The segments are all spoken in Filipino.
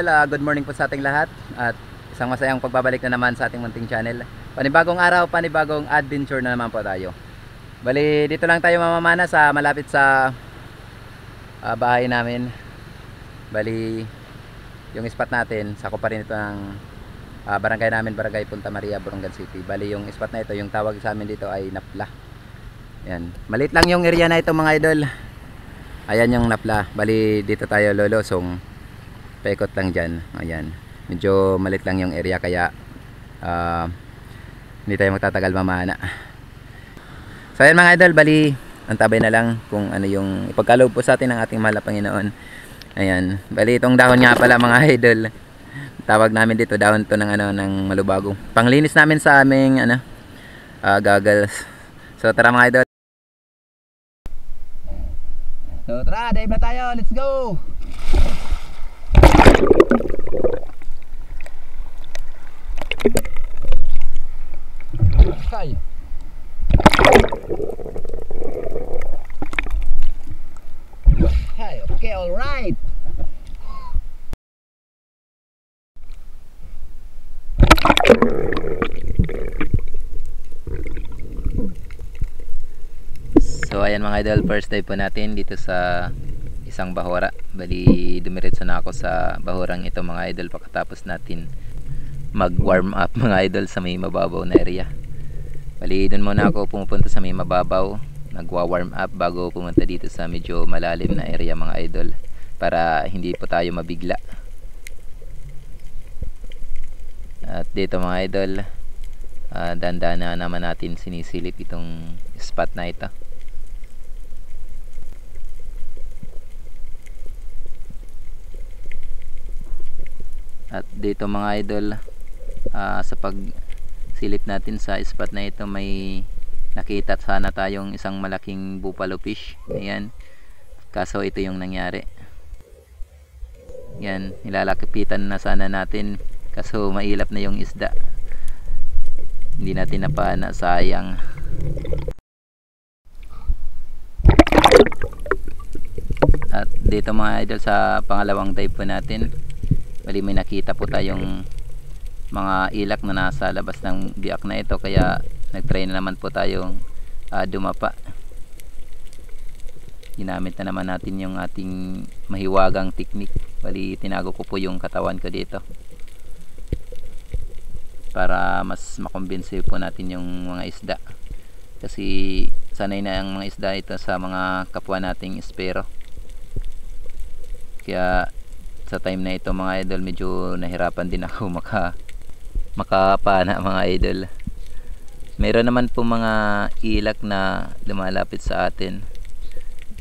idol, good morning po sa ating lahat at isang masayang pagbabalik na naman sa ating munting channel. Panibagong araw, panibagong adventure na naman po tayo. Bali, dito lang tayo mamamana sa malapit sa bahay namin. Bali, yung spot natin, sako pa rin ito ng barangay namin, Barangay Punta Maria, Borongan City. Bali, yung spot na ito, yung tawag sa amin dito ay Napla. Yan, maliit lang yung area na ito mga idol. Ayan yung Napla. Bali, dito tayo lolosong. Paikot lang dyan. Ayan, medyo malit lang yung area kaya hindi tayo magtatagal mamana. So ayan mga idol, bali antabay na lang kung ano yung ipagkaloob po sa atin ng ating mahal na Panginoon. Ayan, bali itong dahon nga pala mga idol, tawag namin dito dahon to ng ano, ng malubago. Panglinis namin sa aming ano, goggles. So tara mga idol. So tara, dive na tayo, let's go. Kaya. Hey, okay, all right. So ayan mga idol, first day po natin dito sa isang bahura. Bali dumiretso na ako sa bahurang ito mga idol pagkatapos natin mag warm up mga idol sa may mababaw na area. Bali dun muna ako pumupunta sa may mababaw, nagwa warm up bago pumunta dito sa medyo malalim na area mga idol para hindi po tayo mabigla. At dito mga idol, dandan na naman natin sinisilip itong spot na ito. At dito mga idol, sa pagsilip natin sa spot na ito, may nakita sana tayong isang malaking buffalo fish. Ayan, kaso ito yung nangyari. Yan, nilalakipitan na sana natin kaso mailap na yung isda, hindi natin napana, sayang. At dito mga idol sa pangalawang dive po natin, bali may nakita po tayong mga ilak na nasa labas ng biyak na ito kaya nagtry na naman po tayong dumapa. Ginamit na naman natin yung ating mahiwagang technique. Bali tinago ko po yung katawan ko dito para mas makumbinsi po natin yung mga isda, kasi sanay na ang mga isda ito sa mga kapwa nating espero. Kaya sa time na ito mga idol, medyo nahirapan din ako makapana mga idol. Meron naman po mga ilak na lumalapit sa atin.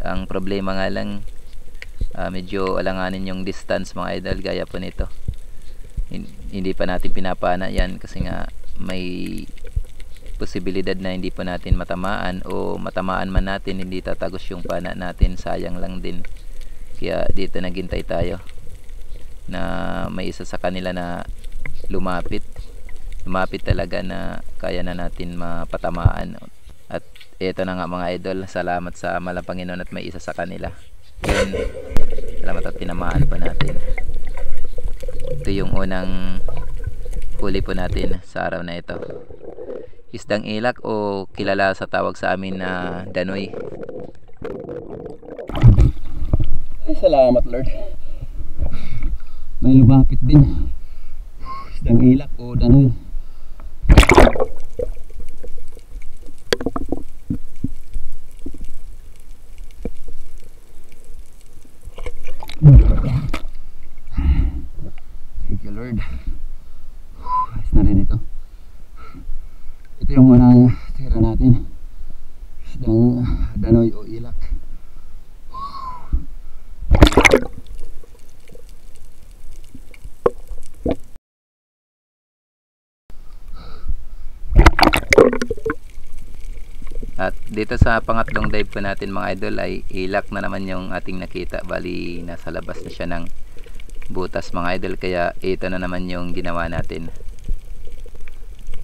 Ang problema nga lang, medyo alanganin yung distance mga idol, gaya po nito. Hindi pa natin pinapana yan kasi nga may posibilidad na hindi pa natin matamaan, o matamaan man natin hindi tatagos yung pana natin, sayang lang din. Kaya dito naghintay tayo na may isa sa kanila na lumapit talaga na kaya na natin mapatamaan. At ito na nga mga idol, salamat sa malang Panginoon at may isa sa kanila. Yun, salamat at tinamaan pa natin. Ito yung unang huli po natin sa araw na ito, isdang ilak o kilala sa tawag sa amin na danoy. Ay, salamat Lord, may lumapit din, isdang ilak o danoy. Thank you Lord. Ayos na rin ito. Ito yung unang tira natin, isdang danoy o ilak. At dito sa pangatlong dive po natin mga idol ay ilak na naman yung ating nakita. Bali nasa labas na siya ng butas mga idol, kaya ito na naman yung ginawa natin.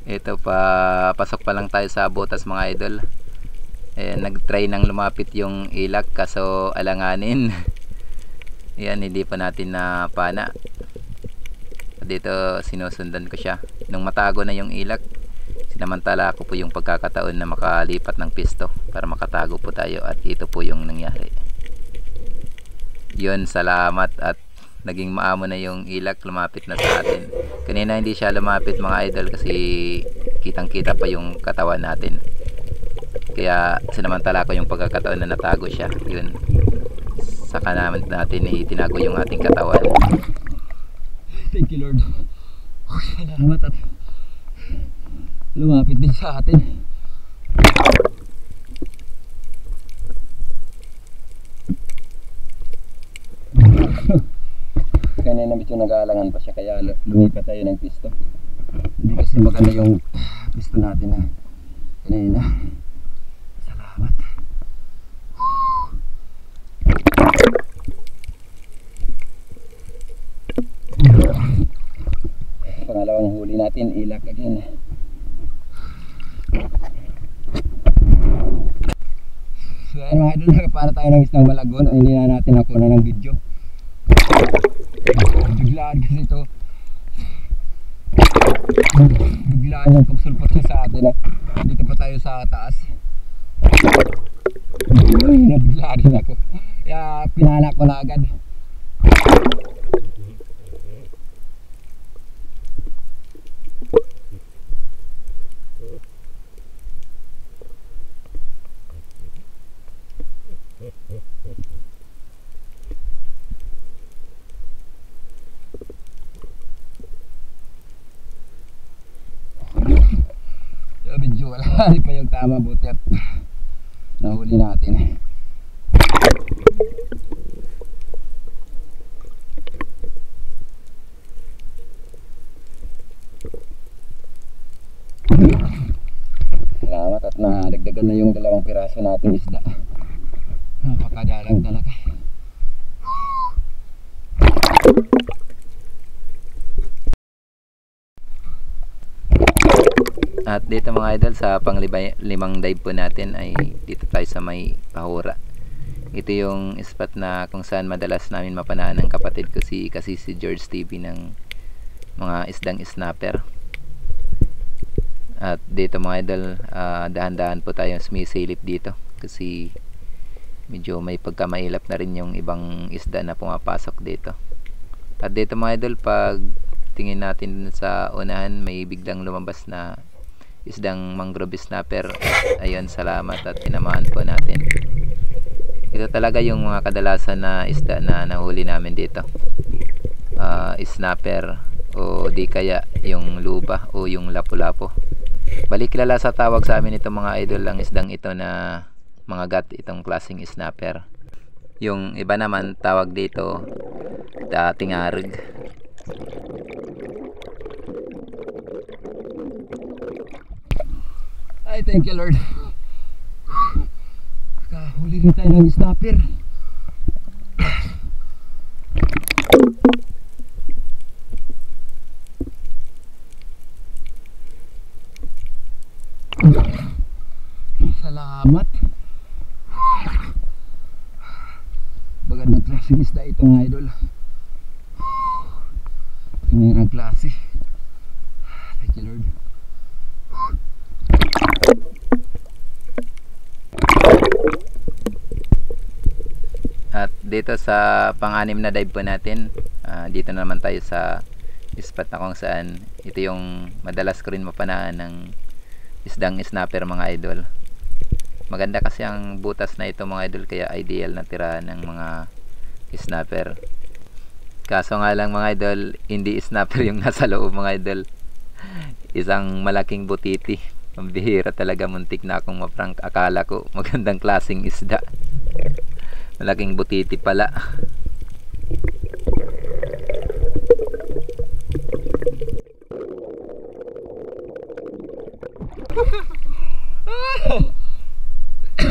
Ito pa, pasok pa lang tayo sa butas mga idol, nag-try nang lumapit yung ilak kaso alanganin. Yan, hindi pa natin na pana. dito sinusundan ko siya. Nung matago na yung ilak, sinamantala ko po yung pagkakataon na makalipat ng pisto para makatago po tayo, at ito po yung nangyari. Yun, salamat, at naging maamo na yung ilak, lumapit na sa atin. Kanina hindi siya lumapit mga idol kasi kitang kita pa yung katawan natin, kaya sinamantala ko yung pagkakataon na natago siya. Yun, saka naman natin itinago yung ating katawan. Thank you Lord. Salamat at lumapit din sa atin. Kanina medyo nag-aalangan pa siya kaya lumipat tayo ng pisto. Hindi kasi maganda yung pisto natin na kanina. Salamat. Pangalawang huli natin, ilak again. So ayun mga idol, nakapana tayo ng isang malagon. Hindi na natin nakuha ng video. Biglaan kasi ito. Biglaan yung pagsulpot niya sa atin. Dito pa tayo sa taas. Nabiglaan din ako. Kaya pinanak ko na agad. Video wala, hindi pa yung tama, buti at nahuli natin. Salamat at nadagdagan na yung 2 piraso nating isda. Napakadalang talaga. At dito mga idol, sa panglimang dive po natin ay dito tayo sa may Pahura. Ito yung spot na kung saan madalas namin mapanaan ng kapatid ko si George TV ng mga isdang snapper. At dito mga idol, dahan-dahan po tayo sumisilip dito kasi medyo may pagkamailap na rin yung ibang isda na pumapasok dito. At dito mga idol, pag tingin natin sa unahan, may biglang lumabas na isdang mangrove snapper. Ayun, salamat at tinamaan po natin. Ito talaga yung mga kadalasan na isda na nahuli namin dito. Snapper o di kaya yung luba o yung lapu-lapu. Balik kilala sa tawag sa amin ito mga idol ang isdang ito na mga gat, itong klaseng snapper. Yung iba naman tawag dito tingarag. Ay, thank you Lord. Kahuli rin tayo ng snapper. Salamat. Magandang klaseng isda ito mga idol. Mayroong klase. Thank you Lord. At dito sa pang-anim na dive po natin, dito na naman tayo sa spot na kung saan ito yung madalas ko rin mapanaan ng isdang snapper mga idol. Maganda kasi ang butas na ito mga idol, kaya ideal na tirahan ng mga snapper. Kaso nga lang mga idol, hindi snapper yung nasa loob mga idol. Isang malaking butiti. Pambihira talaga, muntik na akong maprank. Akala ko magandang klaseng isda, malaking butiti pala.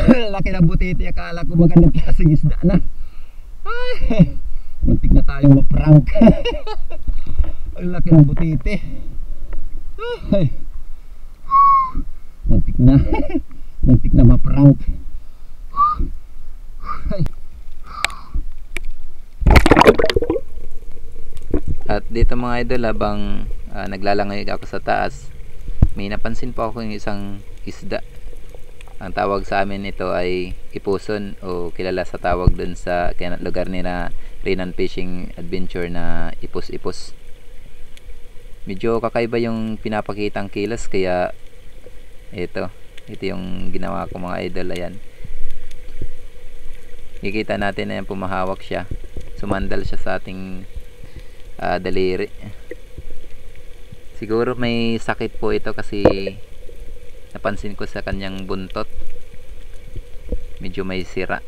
Laki na butiti, akala ko magandang klaseng isda na. Ay, muntik na tayong maprank. Ang laki ng butiti. Ay, muntik na. Muntik na maprank. At dito mga idol, habang naglalangoy ako sa taas, may napansin po ako yung isang isda. Ang tawag sa amin ito ay ipuson, o kilala sa tawag dun sa lugar nila Renan Fishing Adventure na ipus-ipus. Medyo kakaiba yung pinapakitang kilos, kaya ito yung ginawa ko mga idol. Ayan, kikita natin na pumahawak siya, sumandal siya sa ating daliri. Siguro may sakit po ito kasi napansin ko sa kanyang buntot, medyo may sira,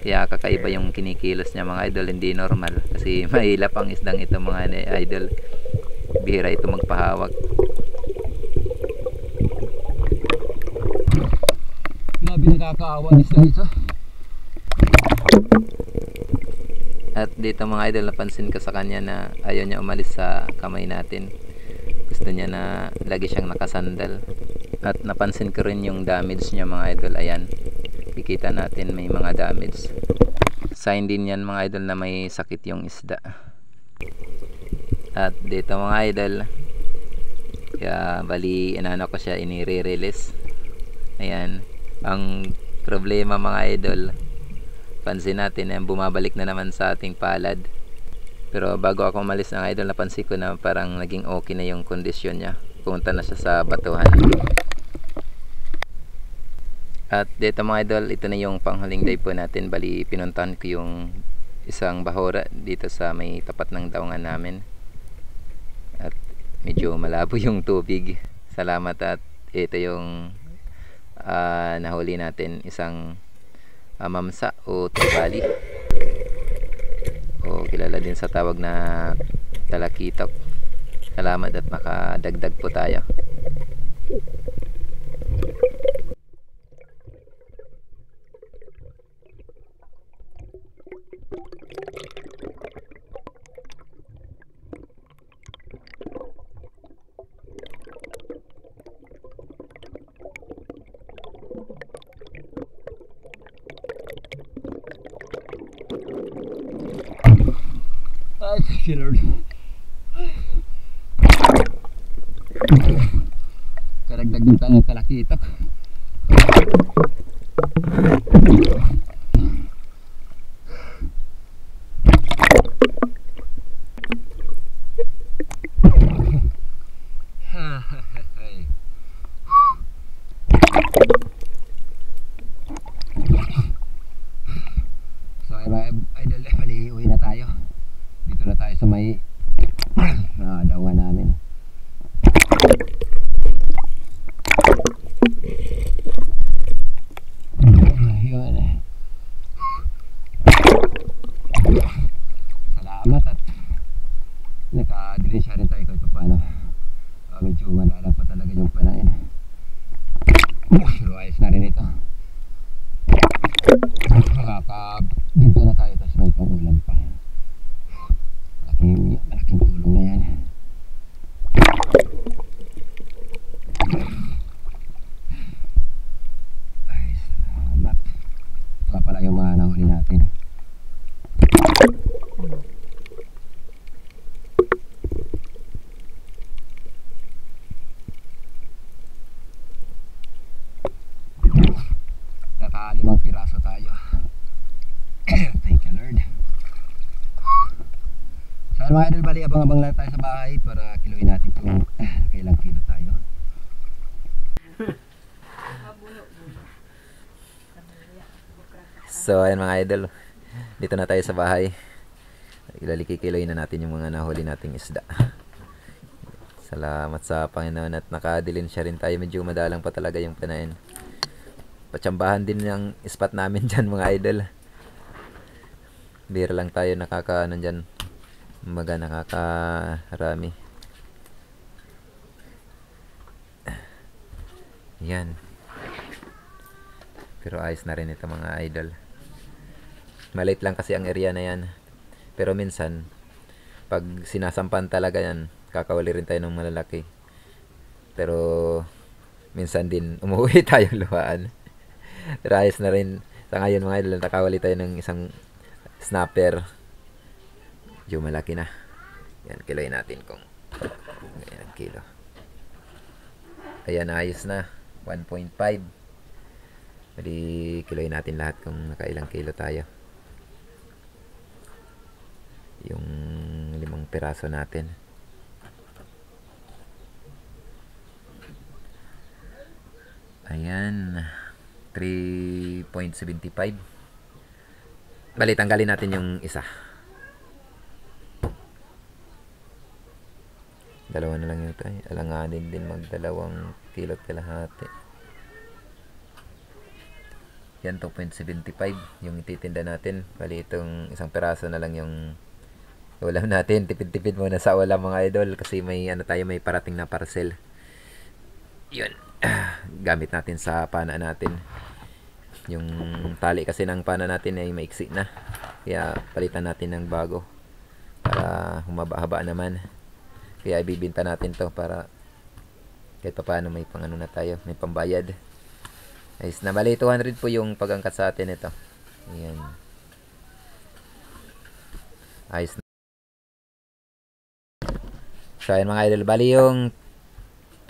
kaya kakaiba yung kinikilos niya mga idol. Hindi normal kasi mahilap ang isdang ito mga idol, bihira ito magpahawak. Grabe, nakakaawa ang isdang ito. At dito mga idol, napansin ko sa kanya na ayaw niya umalis sa kamay natin. Gusto niya na lagi siyang nakasandal. At napansin ko rin yung damage niya mga idol. Ayan, kikita natin may mga damage. Sign din yan mga idol na may sakit yung isda. At dito mga idol, kaya bali inano ko siya, inire-release. Ayan, ang problema mga idol, pansin natin na bumabalik na naman sa ating palad. Pero bago ako umalis ng idol, napansin ko na parang naging okay na yung kondisyon niya. Pumunta na siya sa batuhan. At dito mga idol, ito na yung panghuling day po natin. Bali pinuntahan ko yung isang bahura dito sa may tapat ng daungan namin. At medyo malabo yung tubig. Salamat, at ito yung nahuli natin, isang mamsa o tribali, o kilala din sa tawag na talakitok. Salamat at makadagdag po tayo. Ay, thank you Lord. Karagdag din tayo ng talakitok. So ay mga idol, bali uwi na tayo. Dito na tayo sa may daungan namin. Yun. Salamat, at nakadilisya rin tayo kahit paano. Medyo malalang pa talaga yung panain. Pero ayos na rin ito. Makakabinta na tayo, tapos may pang-ulam pa. Malaking tulong na yan. Ay, salamat. Ito pala yung mga nahuli natin. Naka-5 piraso tayo. Thank you Lord. So mga idol, bali abang-abang lang tayo sa bahay para kiluin natin kung kailang kilo tayo. So ayan mga idol, dito na tayo sa bahay. Kikiloy na natin yung mga nahuli nating isda. Salamat sa Panginoon at nakadilin siya rin tayo. Medyo madalang pa talaga yung panain. Patsambahan din yung spot namin dyan mga idol. Bira lang tayo nakakaano dyan, maga nakakarami. Yan. Pero ayos na rin ito mga idol. Maliit lang kasi ang area na yan. Pero minsan, pag sinasampan talaga yan, kakawali rin tayo ng malalaki. Pero minsan din umuwi tayong luhaan. Pero ayos na rin. Sa ngayon mga idol, nakawali tayo ng isang snapper. Medyo malaki na. Yan, kiloin natin kung ayan, kilo. Ayan, ayos na. 1.5. Bali, kiloin natin lahat kung nakailang kilo tayo. Yung 5 piraso natin. Ayan, 3.75. Bali, tanggalin natin yung isa. Dalawa na lang yun tayo. Alanganin din magdalawang kilot kalahati. Yan, 2.75 yung ititinda natin. Bali, itong isang peraso na lang yung ulam natin. Tipid-tipid muna sa ulam mga idol kasi may may parating na parcel. Yun. Gamit natin sa pana natin. Yung tali kasi ng pana natin ay maiksi na. Kaya palitan natin ng bago para humaba-haba naman. Kaya ibibinta natin to para kahit pa paano may pangano na tayo, may pambayad. Ayos na, bali 200 po yung pag-angkat sa atin ito. Ayan. Ayos na. So ayan mga idol, bali yung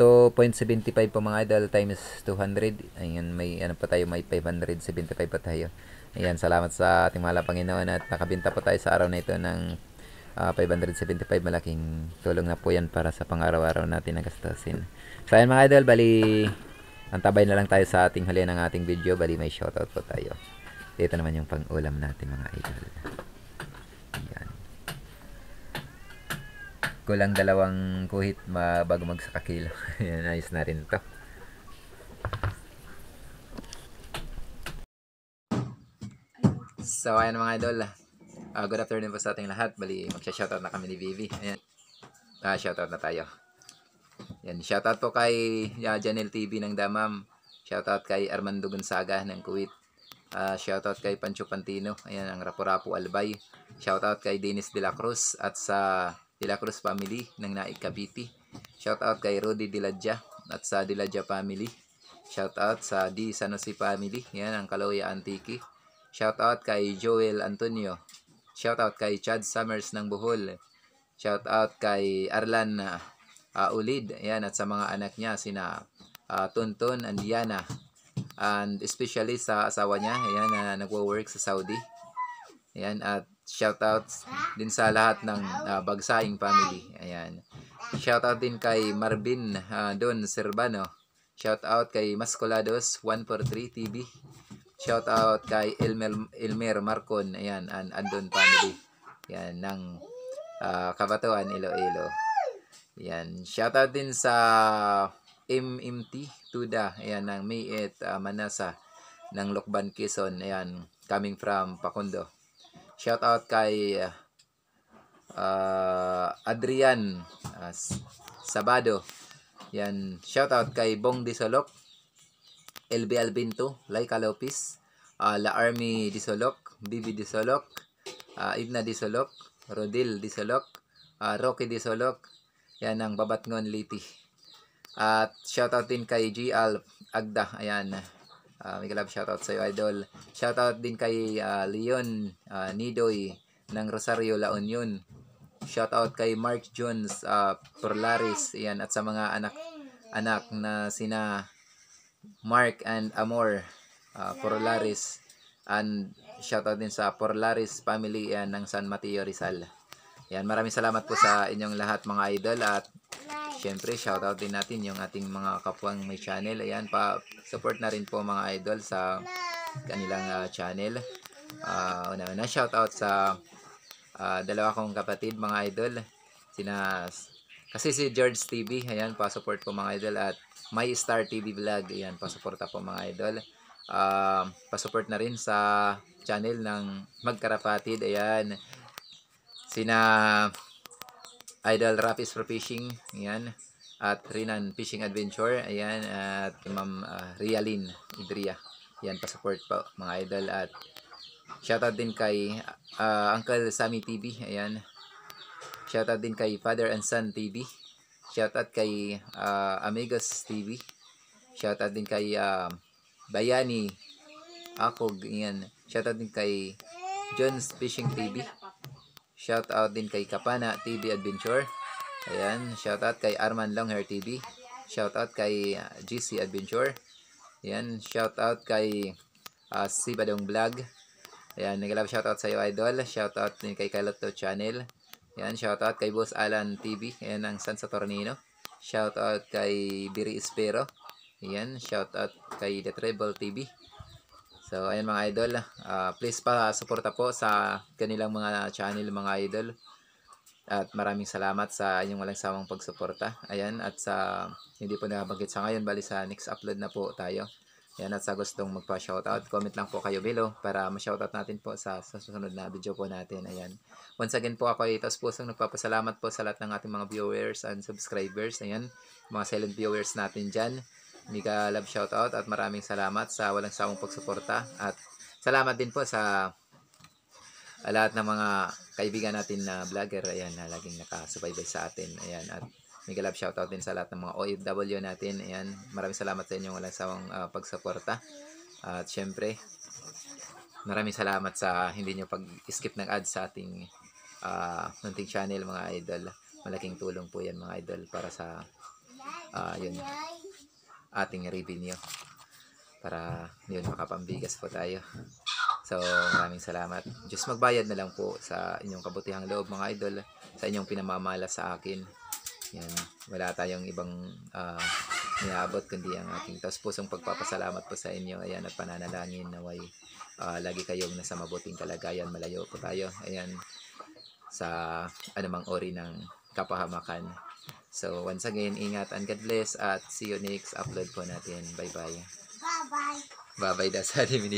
2.75 po mga idol times 200. Ayan, may ano pa tayo, may 575 pa tayo. Ayan, salamat sa ating mahal na Panginoon at nakabinta po tayo sa araw na ito ng 575. Malaking tulong na po yan para sa pang-araw-araw natin na gastusin. So ayan mga idol, bali antabay na lang tayo sa ating huli ng ating video. Bali may shoutout po tayo. Dito naman yung pang-ulam natin mga idol. Ayan. Kulang 2 kuhit bago magsakakilo. Ayan, ayos na rin to. So ayan mga idol, good afternoon po sa ating lahat. Bali magsha-shoutout na kami ni Vivi. Ayan. Shoutout na tayo. Yan, shoutout po kay Janel TV ng Damam. Shoutout kay Armando Gonzaga ng Kuwait. Shoutout kay Pancho Pantino. Ayan, ang Rapo-Rapo Albay. Shoutout kay Dennis De La Cruz at sa De La Cruz family ng Naik Cavite. Shoutout kay Rudy Diladja at sa Diladja family. Shoutout sa Di Sanosi family. Yan, ang Kaloya Antique. Shoutout kay Joel Antonio. Shoutout kay Chad Summers ng Bohol. Shoutout kay Arlan Ulid. Ayan, at sa mga anak niya sina Tonton and Diana. And especially sa asawa niya, ayan, na nagwo-work sa Saudi. Ayan, at shoutouts din sa lahat ng Bagsaing family. Ayan. Shoutout din kay Marvin Don Servano. Shoutout kay Mascolados 143 TV. Shoutout kay Elmer Marcon. Ayan, and Andon family. Ayan, ng Kabatuan, Iloilo. Ayan. Shoutout din sa MMT Tuda. Ayan, ng Mayet Manasa ng Lokban, Quezon. Ayan, coming from Pakundo. Shoutout kay Adrian Sabado. Yan, shoutout kay Bong Disolok, LB Albinto, Laika Lopez, La Army Disolok, Bibi Disolok, Igna Disolok, Rodil Disolok, Rocky Disolok. Yan ang Babatngon Liti. At shoutout din kay GL Agda. Ayan. May kalab shoutout sa iyo, idol. Shoutout din kay Leon Nidoy ng Rosario, La Union. Shoutout kay Mark Jones Porlaris. Ayan, at sa mga anak na sina Mark and Amor Porlaris. And shoutout din sa Porlaris family ng San Mateo, Rizal. Ayan, maraming salamat po sa inyong lahat mga idol. At syempre, shoutout din natin yung ating mga kapwang may channel. Ayan, support na rin po mga idol sa kanilang channel. Una-una, shoutout sa dalawa kong kapatid mga idol. Kasi si George TV, ayan, pa-support po mga idol. At My Star TV Vlog, ayan, pa-suporta po mga idol. Pa-support na rin sa channel ng Magkarapatid, ayan. Sina Idol Rapis for Fishing, ayan, at Rinan Fishing Adventure, ayan, at Ma'am Rialin Idria, ayan, pa-support po mga idol. At shoutout din kay Uncle Sammy TV, ayan. Shoutout din kay Father and Son TV. Shoutout kay Amigos TV. Shoutout din kay Bayani Akog, ayan. Shoutout din kay John's Fishing TV. Shoutout din kay Kapana TV Adventure. Ayan, shoutout kay Arman Longhair TV. Shoutout kay GC Adventure. Ayan, shoutout kay Sibadong Vlog. Ayan, nag-love shoutout sa iyo, idol. Shoutout din kay Kaloto Channel. Ayan, shoutout kay Boss Alan TV. Ayan, ang San Saturnino. Shoutout kay Biri Espero. Ayan, shoutout kay The Treble TV. So, ayan mga idol. Please pa suporta po sa kanilang mga channel mga idol. At maraming salamat sa inyong walang sawang pagsuporta. Ayan, at sa hindi po nabanggit sa ngayon, bali sa next upload na po tayo. Ayan, at sa gustong magpa-shoutout, comment lang po kayo below para ma-shoutout natin po sa susunod na video po natin. Ayan. Once again po ako ay taos pusong nagpapasalamat po sa lahat ng ating mga viewers and subscribers. Ayan, mga silent viewers natin dyan. Mega love shoutout at maraming salamat sa walang sawang pagsuporta. At salamat din po sa lahat ng mga kaibigan natin na vlogger. Ayan, na laging nakasubaybay sa atin. Ayan, at mega love shoutout din sa lahat ng mga OFW natin. Ayan, maraming salamat sa inyong walang sawang pagsuporta. At syempre, maraming salamat sa hindi nyo pag-skip ng ads sa ating munting channel mga idol. Malaking tulong po yan mga idol para sa yun, ating revenue. Para yun, makapambigas po tayo. So, maraming salamat. Just magbayad na lang po sa inyong kabutihang loob mga idol, sa inyong pinamamala sa akin. Yan, wala tayong ibang niabot kundi ang aking taos pusong pagpapasalamat po sa inyo. Ayan, at pananalangin naway lagi kayong nasa mabuting kalagayan, malayo po tayo. Ayan, sa anumang ori ng kapahamakan. So, once again, ingat and God bless at see you next upload po natin. Bye-bye. Bye-bye. Bye-bye, dasali mini